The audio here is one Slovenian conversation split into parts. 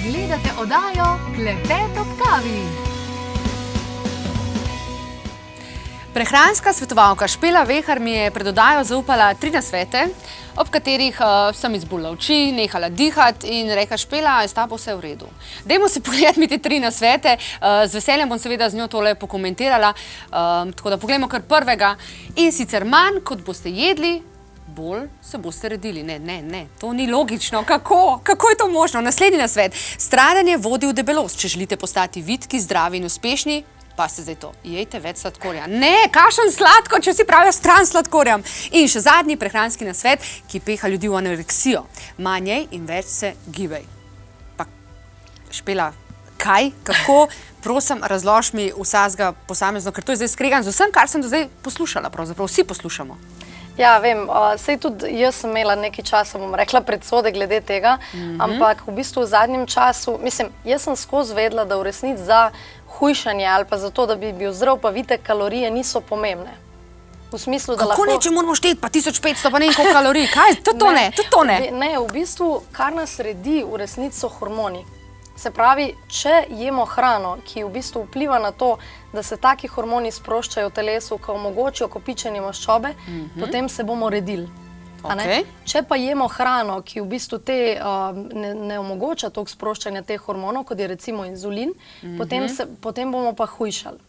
Gledate oddajo Klepet ob kavi. Prehranska svetovalka Špela Vehar mi je pred oddajo zaupala 3 nasvete, ob katerih sem izbulla oči, nehala dihati in rekla: Špela, je s tabo vse v redu. Dajmo si pogledati mi te 3 nasvete, z veseljem bom seveda z njo tole pokomentirala, tako da poglejmo kar prvega. In sicer manj, kot boste jedli, bolj se boste redili. Ne, to ni logično. Kako? Kako je to možno? Naslednji nasvet. Stradanje vodi v debelost. Če želite postati vitki, zdravi in uspešni, pa ste zdaj to. Jejte več sladkorja. Ne, kakšen sladkor, če vsi pravijo stran sladkorjem. In še zadnji prehranski nasvet, ki peha ljudi v anoreksijo. Manjej in več se gibaj. Pa, Špela, kaj? Kako? Prosim, razloži mi vsakega posamezno, ker to je zdaj skregan z vsem, kar sem do zdaj poslušala. Pravzaprav vsi poslušamo. Ja, vem, sej tudi jaz sem imela nekaj časa, bom rekla, predsode glede tega, ampak v bistvu v zadnjem času, mislim, jaz sem skozi vedela, da v resnici za hujšanje ali pa za to, da bi bil zdrav, pa vitek, kalorije niso pomembne. V smislu, da lahko... Kako ne, če moramo šteti, pa 1500, pa ne koliko kalorij? Kaj? Tudi to ne. Ne, v bistvu, kar nas redi, v resnici so hormoni. Se pravi, če jemo hrano, ki v bistvu vpliva na to, da se taki hormoni sproščajo v telesu, ki omogočijo kopičenje maščobe, potem se bomo redili. Če pa jemo hrano, ki v bistvu ne omogoča toliko sproščanja teh hormonov, kot je recimo inzulin, potem bomo pa hujšali.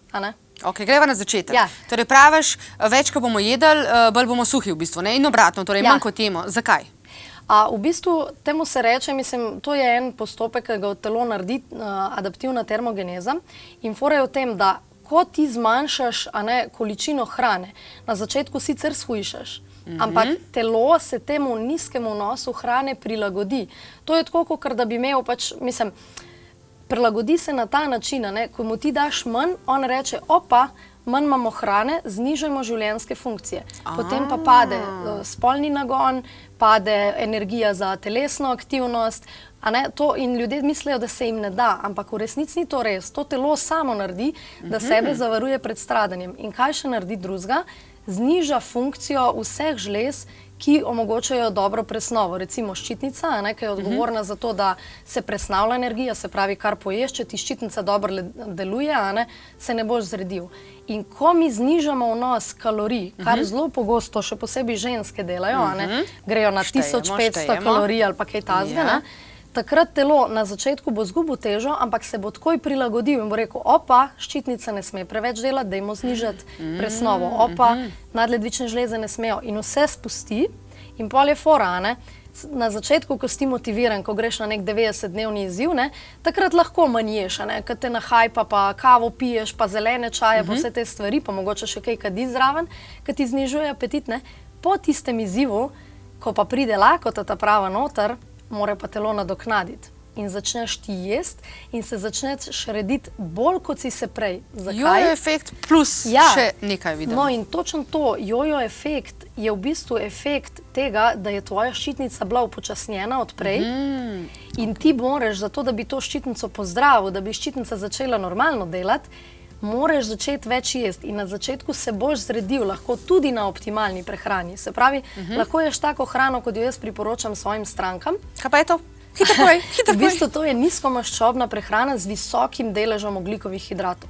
Ok, greva na začetek. Torej praviš, več, ko bomo jedli, bolj bomo suhi v bistvu, in obratno, torej manj kot jemo. Zakaj? V bistvu temu se reče, mislim, to je en postopek, ki ga telo naredi, adaptivna termogeneza, in fora je v tem, da ko ti zmanjšaš količino hrane, na začetku sicer shujšaš, ampak telo se temu nizkemu vnosu hrane prilagodi. To je tako, kot da bi imel mislim, prilagodi se na ta način, ko mu ti daš manj, on reče: opa, manj imamo hrane, znižajmo življenjske funkcije. Potem pa pade spolni nagon, pade energija za telesno aktivnost, in ljudje mislijo, da se jim ne da, ampak v resnici ni to res. To telo samo naredi, da sebe zavaruje pred stradanjem. In kaj še naredi drugega? Zniža funkcijo vseh žlez, ki omogočajo dobro presnovo. Recimo ščitnica, ki je odgovorna za to, da se presnavlja energija, se pravi, kar poješ, če ti ščitnica dobro deluje, se ne boš zredil. In ko mi znižamo vnos kalorij, kar zelo pogosto, še posebej ženske delajo, grejo na 1500 kalorij ali pa kaj takega, takrat telo na začetku bo izgubil težo, ampak se bo takoj prilagodil in bo rekel: opa, ščitnica ne sme preveč delati, dajmo znižati presnovo, opa, nadledvične žleze ne smejo, in vse spusti. In pol je fora, na začetku, ko si motiviran, ko greš na nek 90-dnevni izziv, takrat lahko manj ješ, ko te nahajpa, pa kavo piješ, pa zelene čaje, pa vse te stvari, pa mogoče še kaj kadi zraven, ki ti znižuje apetit. Po tistem izzivu, ko pa pride lakota ta prava noter, mora pa telo nadoknaditi. In začneš ti jesti in se začneš rediti bolj, kot si se prej. Zakaj? Jojo efekt plus še nekaj vidimo. No in točno to, jojo efekt je v bistvu efekt tega, da je tvoja ščitnica bila upočasnjena od prej in ti moraš, zato da bi to ščitnico pozdravil, da bi ščitnica začela normalno delati, moraš začeti več jesti in na začetku se boš zredil, lahko tudi na optimalni prehrani. Se pravi, lahko ješ tako hrano, kot jo jaz priporočam svojim strankam. Kaj pa je to? Hitro povej. V bistvu to je nizkomaščobna prehrana z visokim deležem ogljikovih hidratov.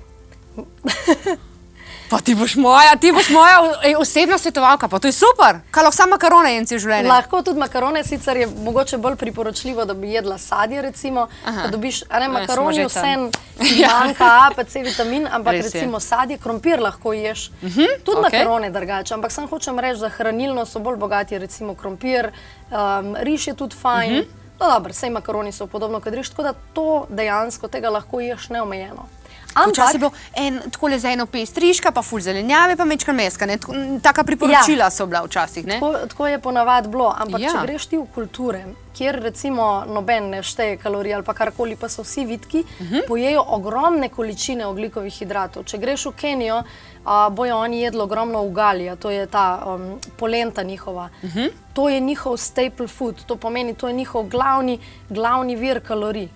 Pa ti boš moja osebna svetovalka, pa to je super. Kaj lahko samo makarone jem cel življenje? Lahko tudi makarone, sicer je mogoče bolj priporočljivo, da bi jedla sadje, recimo, da dobiš, makaroni vsem manjka A, pa C vitamin, ampak recimo sadje, krompir lahko ješ, tudi makarone drugače, ampak sam hočem reči, da hranilno so bolj bogati, recimo krompir, riž je tudi fajn, no dobro, sej makaroni so podobno kot riž, tako da to dejansko tega lahko ješ neomejeno. Včasih je bilo takole za eno pest rižka, pa ful zelenjave, pa mečkar meska. Taka priporočila so bila včasih. Tako je ponavad bilo, ampak če greš ti v kulture, kjer recimo noben ne šteje kalorij ali pa karkoli, pa so vsi vitki, pojejo ogromne količine ogljikovih hidratov. Če greš v Kenijo, bojo oni jedli ogromno ugalija, to je ta polenta njihova. To je njihov staple food, to pomeni, to je njihov glavni vir kalorij.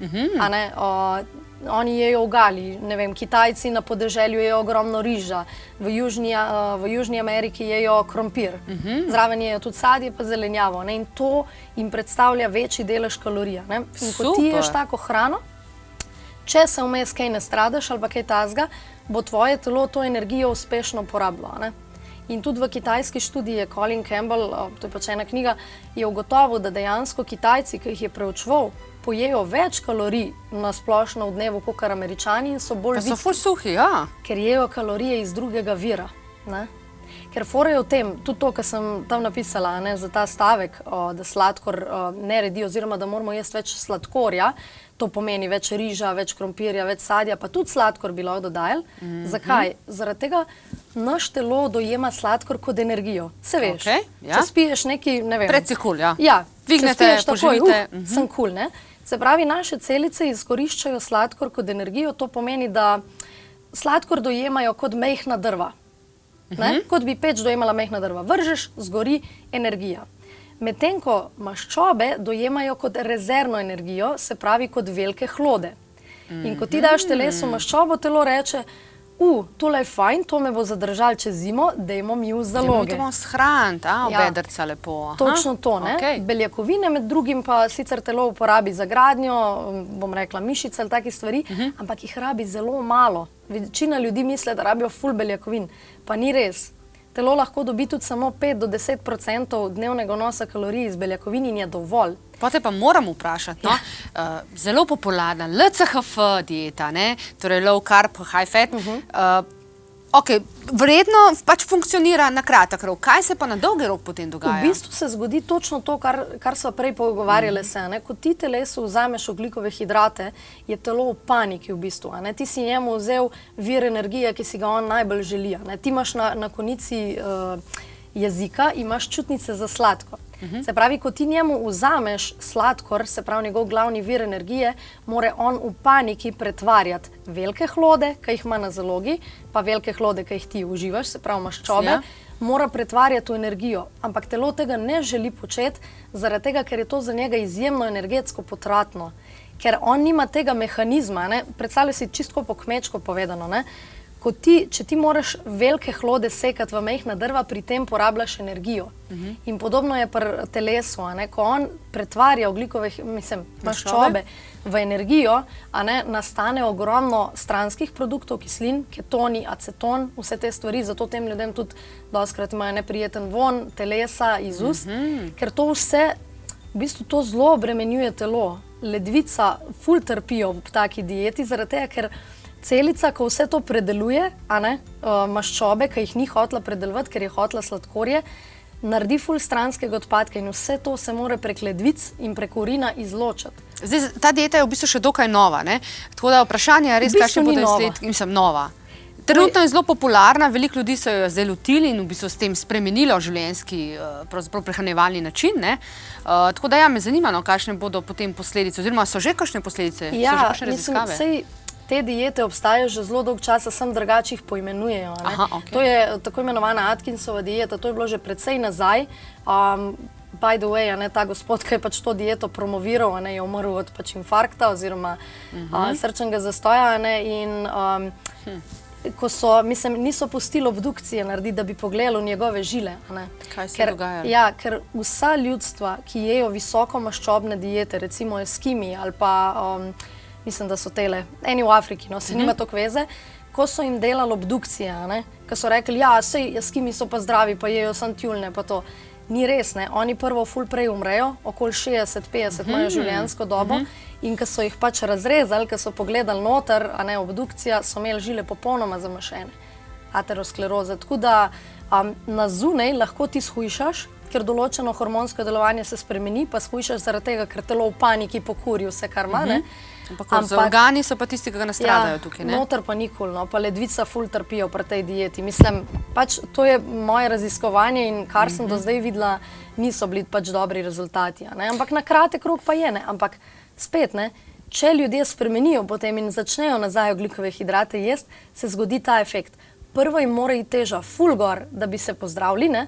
oni jejo ugali, ne vem, Kitajci na podeželju jejo ogromno riža, v Južni Ameriki jejo krompir, zraven jejo tudi sadje pa zelenjavo, ne, in to jim predstavlja večji delež kalorij, ne. In ko ti ješ tako hrano, če se vmes kaj nastradaš ali pa kaj takega, bo tvoje telo to energijo uspešno porabilo, ne. In tudi v kitajski študiji je Colin Campbell, to je pač ena knjiga, je ugotovil, da dejansko Kitajci, ki jih je preučeval, pojejo več kalorij na splošno v dnevu kakor Američani in so bolj vitki. Pa so ful suhi, ja. Ker jejo kalorije iz drugega vira, ne. Ker fora je v tem, tudi to, kar sem tam napisala, ne, za ta stavek, da sladkor ne redi, oziroma da moramo jesti več sladkorja, to pomeni več riža, več krompirja, več sadja, pa tudi sladkor bi lahko dodajali. Zakaj? Zaradi tega naš telo dojema sladkor kot energijo. Se veš, če spiješ neki, ne vem. Predsi kul, ja. Ja, dvignete, poživite. Sem kul, ne. Se pravi, naše celice izkoriščajo sladkor kot energijo, to pomeni, da sladkor dojemajo kot majhna drva. Kot bi peč dojemala majhna drva. Vržeš, zgori energija. Medtem ko maščobe dojemajo kot rezervno energijo, se pravi kot velike hlode. In ko ti daš telesu maščobo, telo reče, tole je fajn, to me bo zadržalo čez zimo, dajmo mi v zaloge. Dajmo to shraniti, obedrca lepo. Točno to, ne. Beljakovine med drugim pa sicer telo uporabi za gradnjo, bom rekla mišice ali take stvari, ampak jih rabi zelo malo. Večina ljudi misli, da rabijo ful beljakovin, pa ni res. Telo lahko dobi tudi samo 5 do 10% dnevnega vnosa kalorij iz beljakovin in je dovolj. Potem pa moram vprašati, no, zelo popularna LCHF dieta, ne, torej low carb, high fat, vredno pač funkcionira na kratek rok. Kaj se pa na dolgi rok potem dogaja? V bistvu se zgodi točno to, kar sva prej pogovarjale se, ne. Ko ti telesu vzameš ogljikove hidrate, je telo v paniki v bistvu, ne. Ti si njemu vzel vir energije, ki si ga on najbolj želi, ne. Ti imaš na konici jezika, imaš čutnice za sladkor. Se pravi, ko ti njemu vzameš sladkor, se pravi njegov glavni vir energije, mora on v paniki pretvarjati velike hlode, ki jih ima na zalogi, pa velike hlode, ki jih ti uživaš, se pravi maščobe, mora pretvarjati v energijo. Ampak telo tega ne želi početi, zaradi tega, ker je to za njega izjemno energetsko potratno. Ker on nima tega mehanizma, ne, predstavljaj si čisto po kmečko povedano, ne. Če ti moraš velike hlode sekati v majhna drva, pri tem porabljaš energijo. In podobno je pri telesu, ko on pretvarja ogljikove maščobe v energijo, nastane ogromno stranskih produktov, kislin, ketoni, aceton, vse te stvari, zato tem ljudem tudi dostikrat imajo neprijeten vonj telesa iz ust, ker to vse, v bistvu to zelo obremenjuje telo. Ledvica ful trpijo v taki dieti, zaradi tega, ker celica, ko vse to predeluje, maščobe, ki jih ni hotela predelovati, ker je hotela sladkorje, naredi ful stranskega odpadka in vse to se mora prek ledvic in prek urina izločiti. Zdaj, ta dieta je v bistvu še dokaj nova, ne? Tako da vprašanje je res, kakšne bodo izsledki, nova. Trenutno je zelo popularna, veliko ljudi so jo zdaj lotili in v bistvu s tem spremenilo življenjski, pravzaprav prehranjevalni način, ne? Tako da me zanima, kakšne bodo potem posledice, oziroma so že kakšne posledice, so že kakšne raziskave? Te diete obstajajo že zelo dolgo časa, sem drugače jih poimenujejo. To je tako imenovana Atkinsova dieta, to je bilo že precej nazaj. By the way, ta gospod, ki je pač to dieto promoviral, je umrl od infarkta oziroma srčnega zastoja. In ko so, niso pustili obdukcije narediti, da bi pogledali v njegove žile. Kaj se dogaja? Ja, ker vsa ljudstva, ki jejo visoko maščobne diete, recimo eskimi ali pa mislim, da so tele, eni v Afriki, no, se nima toliko veze, ko so jim delali obdukcije, ko so rekli, sej eskimi so pa zdravi, pa jejo samo tjulnje, pa to. Ni res, ne, oni prvo ful prej umrejo, okoli 60-50 imajo življenjsko dobo in ko so jih pač razrezali, ko so pogledali noter, obdukcija, so imeli žile popolnoma zamašene, ateroskleroze. Tako da na zunaj lahko ti shujšaš, ker določeno hormonsko delovanje se spremeni, pa shujšaš zaradi tega, ker telo v paniki pokuri vse, kar ima, ne. Ampak organi so pa tisti, ki ga nastradajo tukaj, ne? Noter pa nikoli, no, pa ledvica ful trpijo pri tej dieti. Mislim, pač to je moje raziskovanje in kar sem do zdaj videla, niso bili pač dobri rezultati, ne. Ampak na kratek rok pa je, ne. Ampak spet, ne, če ljudje spremenijo potem in začnejo nazaj ogljikove hidrate jesti, se zgodi ta efekt. Prvo jim mora iti teža ful gor, da bi se pozdravili, ne.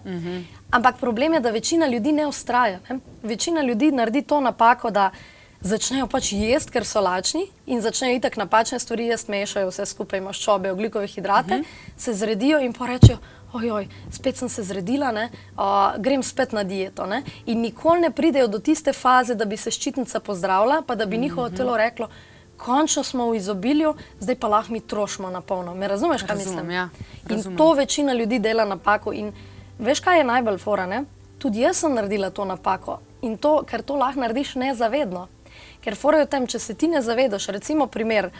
Ampak problem je, da večina ljudi ne vztraja, ne. Večina ljudi naredi to napako, da začnejo pač jesti, ker so lačni in začnejo itak napačne stvari jesti, mešajo vse skupaj, maščobe, oglikove hidrate, se zredijo in pa rečejo, ojoj, spet sem se zredila, ne, grem spet na dieto, ne, in nikoli ne pridejo do tiste faze, da bi se ščitnica pozdravila, pa da bi njihovo telo reklo, končno smo v izobilju, zdaj pa lahko mi trošimo na polno. Me razumeš, kaj mislim? Ja, in to večina ljudi dela napako in veš, kaj je najbolj fora, ne? Tudi jaz sem naredila to napako in to, ker to lahko narediš nezavedno. Ker fora je v tem, če se ti ne zavedaš, recimo primer,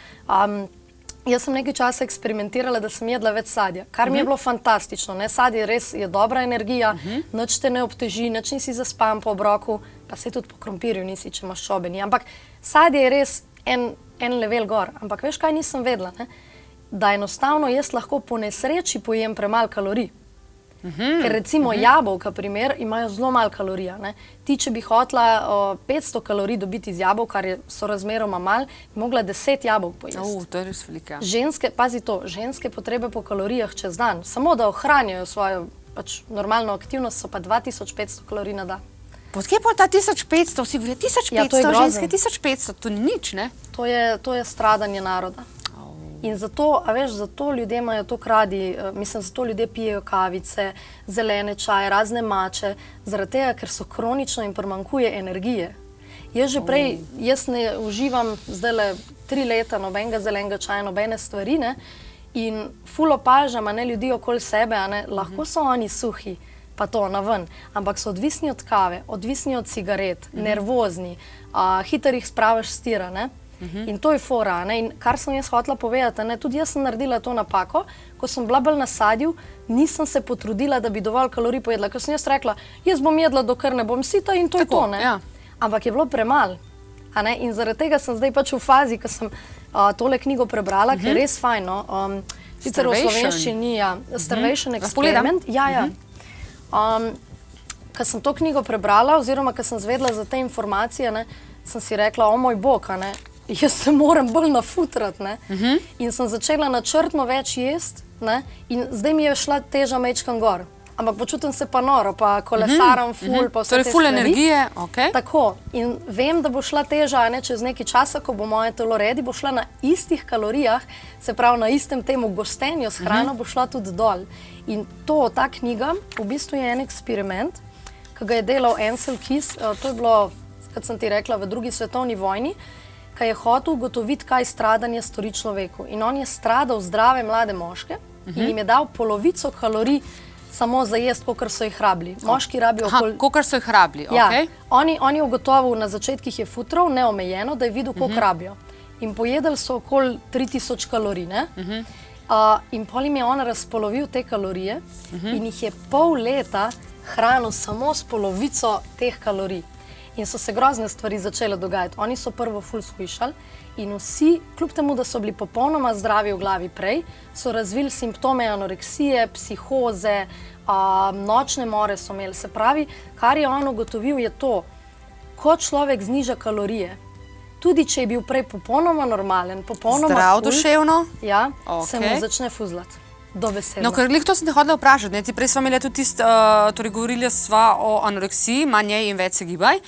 jaz sem nekaj časa eksperimentirala, da sem jedla več sadja, kar mi je bilo fantastično, ne, sadje res je dobra energija, nič te ne obteži, nič nisi zaspan po obroku, pa se tudi po krompirju nisi, če imaš šobeni, ampak sadje je res en level gor, ampak veš, kaj nisem vedela, ne? Da enostavno jaz lahko po nesreči pojem premalo kalorij. Ker recimo jabolka, primer, imajo zelo malo kalorija. Ne? Ti, če bi hotela 500 kalorij dobiti iz jabolk, kar je sorazmeroma malo, bi mogla 10 jabolk pojesti. To je res velika. Ženske, pazi to, ženske potrebe po kalorijah čez dan, samo da ohranjajo svojo pač normalno aktivnost, so pa 2500 kalorij na dan. Podkje pa ta 1500, vsi govorijo, 1500, ženske 1500, to ni nič, ne? To je stradanje naroda. In zato, a veš, zato ljudje imajo to radi, mislim, zato ljudje pijejo kavice, zelene čaje, razne mače, zaradi tega, ker so kronično in primanjkuje energije. Jaz že prej, jaz ne uživam zdajle 3 leta nobenega zelenega čaja, nobene stvari, ne, in ful opažam, a ne, ljudi okoli sebe, a ne, lahko so oni suhi, pa to naven, ampak so odvisni od kave, odvisni od cigaret, nervozni, hitro jih spravaš s tira, ne. In to je fora, ne? In kar sem jaz hotela povedati, ne? Tudi jaz sem naredila to napako, ko sem bila bolj na sadju, nisem se potrudila, da bi dovolj kalorij pojedla, ker sem jaz rekla, jaz bom jedla, dokler ne bom sita in to je to, ne? Ja. Ampak je bilo premalo, a ne? In zaradi tega sem zdaj pač v fazi, ko sem tole knjigo prebrala, ker je res fajn, no? Sicer v slovenščini, ja, Starvation Experiment. Ja. Ko sem to knjigo prebrala, oziroma ko sem zvedela za te informacije, ne, sem si rekla, o moj bog, a ne? Jaz se moram bolj nafutrati, ne, in sem začela načrtno več jesti, ne, in zdaj mi je šla teža majčkeno gor, ampak počutim se pa noro, pa kolesaram ful, pa vse te stvari. Torej ful energije, okej. Tako, in vem, da bo šla teža, ne, čez nekaj časa, ko bo moje telo redi, bo šla na istih kalorijah, se pravi na istem temu gostenju s hrano, bo šla tudi dol. In ta knjiga, v bistvu je en eksperiment, ki ga je delal Ancel Keys, to je bilo, kot sem ti rekla, v drugi svetovni vojni, ki je hotel ugotoviti, kaj stradanje stori človeku. In on je stradal zdrave mlade moške in jim je dal polovico kalorij samo za jesti, kolikor so jih rabili. Moški rabijo okoli... Kolikor so jih rabili, okej. Ja, on je ugotovil, na začetkih je futral, neomejeno, da je videl, koliko rabijo. In pojedli so okoli 3000 kalorij, ne? In pol jim je on razpolovil te kalorije in jih je pol leta hranil samo s polovico teh kalorij. In so se grozne stvari začele dogajati. Oni so prvo ful shujšali in vsi, kljub temu, da so bili popolnoma zdravi v glavi prej, so razvili simptome anoreksije, psihoze, nočne more so imeli. Se pravi, kar je on ugotovil je to, ko človek zniža kalorije, tudi če je bil prej popolnoma normalen, popolnoma zdrav duševno, ja, se mu začne fuzlati. No, ker glih to sem te hodila vprašati, ne, ti prej sva imela tudi torej govorila sva o anoreksiji, manj jej in več se gibaj.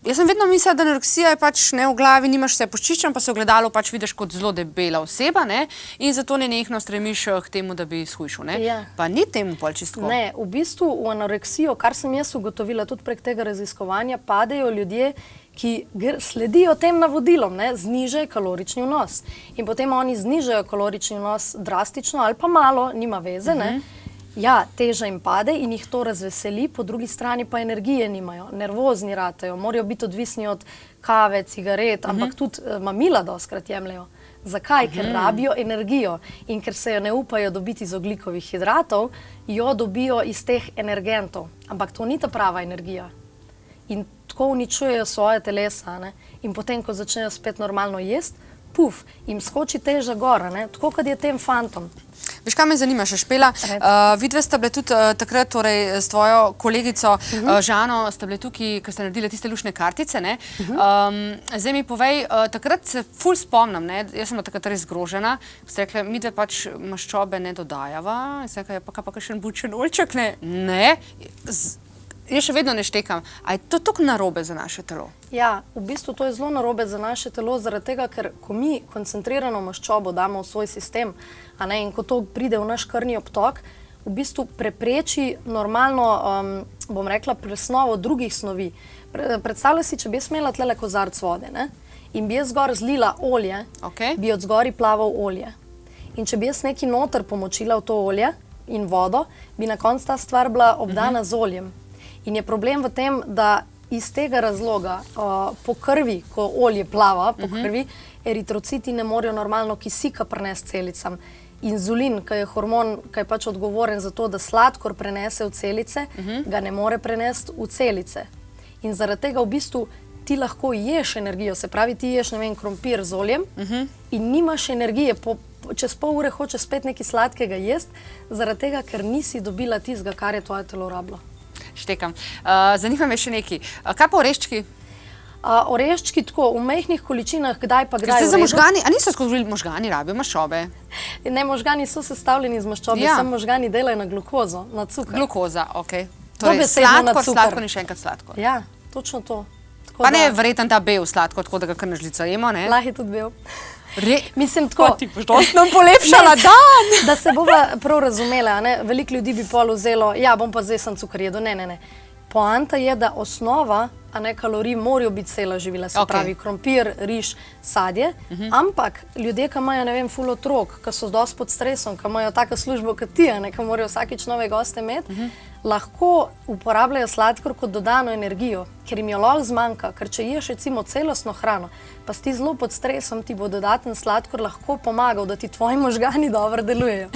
Jaz sem vedno mislila, da anoreksija je pač ne v glavi, nimaš vse počiščen, pa se v gledalu pač vidiš kot zelo debela oseba, ne, in zato nenehno stremiš k temu, da bi shujšal, ne. Ja. Pa ni temu pol čisto. Ne, v bistvu v anoreksijo, kar sem jaz ugotovila tudi prek tega raziskovanja, padejo ljudje, ki sledijo tem navodilom, ne, znižaj kalorični vnos. In potem oni znižajo kalorični vnos drastično ali pa malo, nima veze, ne. Ja, teža jim pade in jih to razveseli, po drugi strani pa energije nimajo, nervozni ratajo, morajo biti odvisni od kave, cigaret, ampak tudi mamila dostikrat jemljejo. Zakaj? Ker rabijo energijo in ker se jo ne upajo dobiti iz ogljikovih hidratov, jo dobijo iz teh energentov. Ampak to ni ta prava energija. In tako uničujejo svoje telesa, ne? In potem, ko začnejo spet normalno jesti, puf, jim skoči teža gora, ne? Tako kot je tem fantom. Veš, kaj me zanima še, Špela? Vidve sta bile tudi takrat, torej s tvojo kolegico Žano, sta bile tukaj, ko ste naredili tiste luštne kartice, ne? Zdaj mi povej, takrat se ful spomnim, ne? Jaz sem takrat res zgrožena, ste rekli, midve pač maščobe ne dodajava, ste rekli, pa kakšen bučen oljček, ne? Ne. jaz še vedno ne štekam. A je to tako narobe za naše telo? Ja, v bistvu to je zelo narobe za naše telo, zaradi tega, ker ko mi koncentrirano maščobo damo v svoj sistem, in ko to pride v naš krvni obtok, v bistvu prepreči normalno, bom rekla, presnovo drugih snovi. Predstavljaj si, če bi jaz imela tlele kozarc vode, in bi jaz zgor zlila olje, bi od zgori plaval olje. In če bi jaz neki noter pomočila v to olje in vodo, bi na koncu ta stvar bila obdana z oljem. In je problem v tem, da iz tega razloga po krvi, ko olje plava po krvi, eritrociti ne morejo normalno kisika prenesti celicam. Inzulin, ki je hormon, ki je pač odgovoren za to, da sladkor prenese v celice, ga ne more prenesti v celice. In zaradi tega v bistvu ti lahko ješ energijo, se pravi, ti ješ, ne vem, krompir z oljem in nimaš energije, čez pol ure hočeš spet nekaj sladkega jesti, zaradi tega, ker nisi dobila tistega, kar je tvoje telo rabilo. Štekam. Zanima me še nekaj. Kaj pa oreščki? Oreščki tako, v majhnih količinah, kdaj pa kdaj v redu. Za možgani, a niso skozi možgani rabijo maščobe? Ne, možgani so sestavljeni iz maščobe, samo možgani delajo na glukozo, na cukor. Glukoza, okej. Torej sladkor in še enkrat sladkor. Ja, točno to. Pa ne je verjetno ta bel sladkor, tako da ga kar na žlico jemo, ne? Lahko je tudi bel. Mislim, tako... Ti boš dosti nam polepšala dan! Da se bova prav razumela, veliko ljudi bi pol vzelo, ja, bom pa zdaj sem cukor jedo, ne. Poanta je, da osnova, kalorij morajo biti cela živila, se pravi krompir, riž, sadje, ampak ljudje, ki imajo, ne vem, ful otrok, ki so dosti pod stresom, ki imajo tako službo kot ti, ki morajo vsakič nove goste imeti, lahko uporabljajo sladkor kot dodano energijo, ker jim jo lahko zmanjka, ker če ješ recimo celostno hrano, pa si ti zelo pod stresom, ti bo dodaten sladkor lahko pomagal, da ti tvoji možgani dobro delujejo.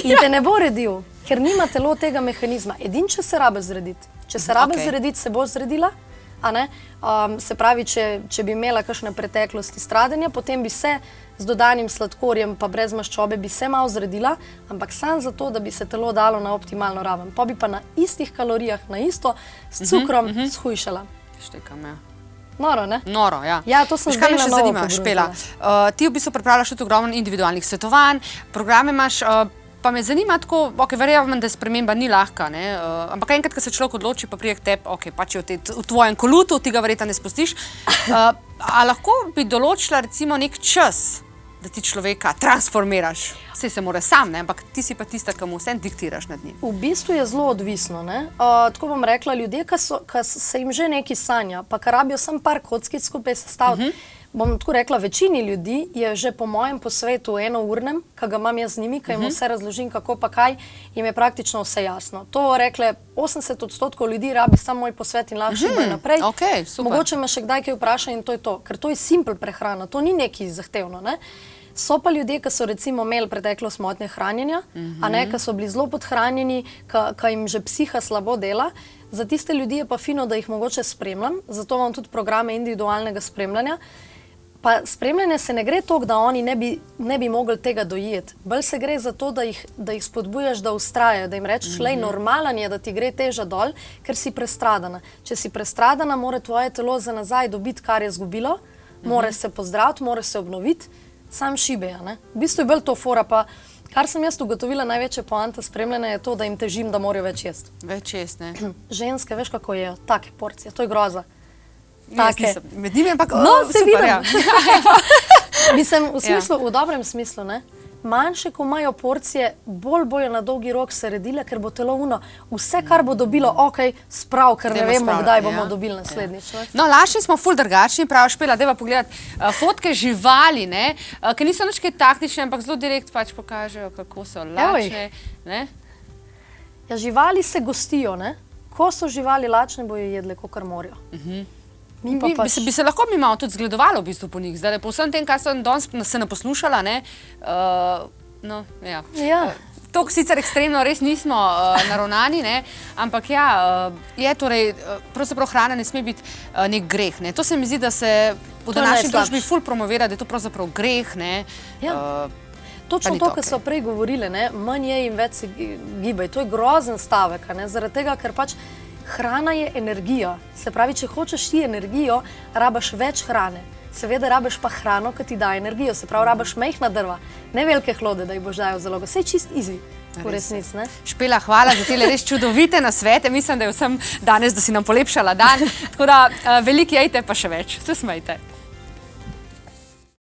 In te ne bo redil, ker nima telo tega mehanizma. Edin, če se rabe zrediti. Če se rabe zrediti, se bo zredila, se pravi, če bi imela kakšne preteklosti stradanja, potem bi se z dodanim sladkorjem pa brez maščobe bi se malo zredila, ampak samo zato, da bi se telo dalo na optimalno raven. Pa bi pa na istih kalorijah, na isto, s cukrom shujšala. Štekam, ja. Noro, ne? Noro, ja. Ja, to sem zdaj na novo pogrunila. Špela, ti v bistvu pripravljaš tudi ogromno individualnih svetovanj, programe imaš, pa me zanima tako, verjamem, da sprememba ni lahka, ampak enkrat, ko se človek odloči, pa prije k tebi, pač je v tvojem kolutu, ti ga verjetno ne spustiš, a lahko bi določila recimo nek čas, da ti človeka transformiraš? Vse se mora sam, ampak ti si pa tista, ki mu vsem diktiraš nad njim. V bistvu je zelo odvisno, tako bom rekla, ljudje, ki se jim že nekaj sanja, pa ki rabijo samo par kockic skupaj sestaviti, bom tako rekla, večini ljudi je že po mojem posvetu enournem, ki ga imam jaz z njimi, ki jim vse razložim, kako pa kaj, jim je praktično vse jasno. To rekle, 80% ljudi rabi samo moj posvet in lahko še naprej. Mogoče me še kdaj kaj vpraša in to je to, ker to je simpel prehrana, to ni nekaj zahtevno, So pa ljudje, ki so recimo imeli preteklo motnje hranjenja, ki so bili zelo podhranjeni, ki jim že psiha slabo dela. Za tiste ljudi je pa fino, da jih mogoče spremljam, zato imam tudi programe individualnega spremljanja. Pa spremljanje se ne gre toliko, da oni ne bi mogli tega dojeti. Bolj se gre za to, da jih spodbujaš, da vztrajajo, da jim rečeš, lej, normalen je, da ti gre teža dol, ker si prestradana. Če si prestradana, mora tvoje telo za nazaj dobiti, kar je zgubilo, mora se pozdraviti, mora se obnoviti. Sam šibeja, V bistvu je bolj to fora, pa kar sem jaz ugotovila, največja poanta spremljanja je to, da jim težim, da morajo več jesti. Več jesti, ne? Ženske, veš kako je, take porcije, to je groza. Med njimi, ampak se vidim. Mislim, v dobrem smislu, manjše, ko imajo porcije, bolj bojo na dolgi rok se redile, ker bo telo vse, kar bo dobilo, sprav, ker ne vemo, kdaj bomo dobili naslednjič. No, lašni smo ful drugačni, prav Špela, dajva pogledati fotke živali, ki niso nič kaj taktične, ampak zelo direkt pač pokažejo, kako so lačne. Ja, živali se gostijo, ko so živali lačne, bojo jedle, kakor morajo. Bi se lahko mi malo tudi zgledovalo v bistvu po njih, zdaj po vsem tem, kaj sem danes se naposlušala, toliko sicer ekstremno res nismo naravnani, ampak ja, je torej, pravzaprav hrana ne sme biti nek greh, to se mi zdi, da se v današnji družbi ful promovira, da je to pravzaprav greh, Točno to, kar so prej govorile, manj je in več se gibaj, to je grozen stavek, zaradi tega, ker pač hrana je energija, se pravi, če hočeš ti energijo, rabaš več hrane. Seveda rabaš pa hrano, ki ti da energijo, se pravi, rabaš majhna drva, ne velike hlode, da jih boš dajal zalogo. Vse je čist easy. v resnici, ne? Špela, hvala za tele res čudovite nasvete. Mislim, da je vsem danes, da si nam polepšala dan. Tako da veliko jejte, pa še več. Se smejte.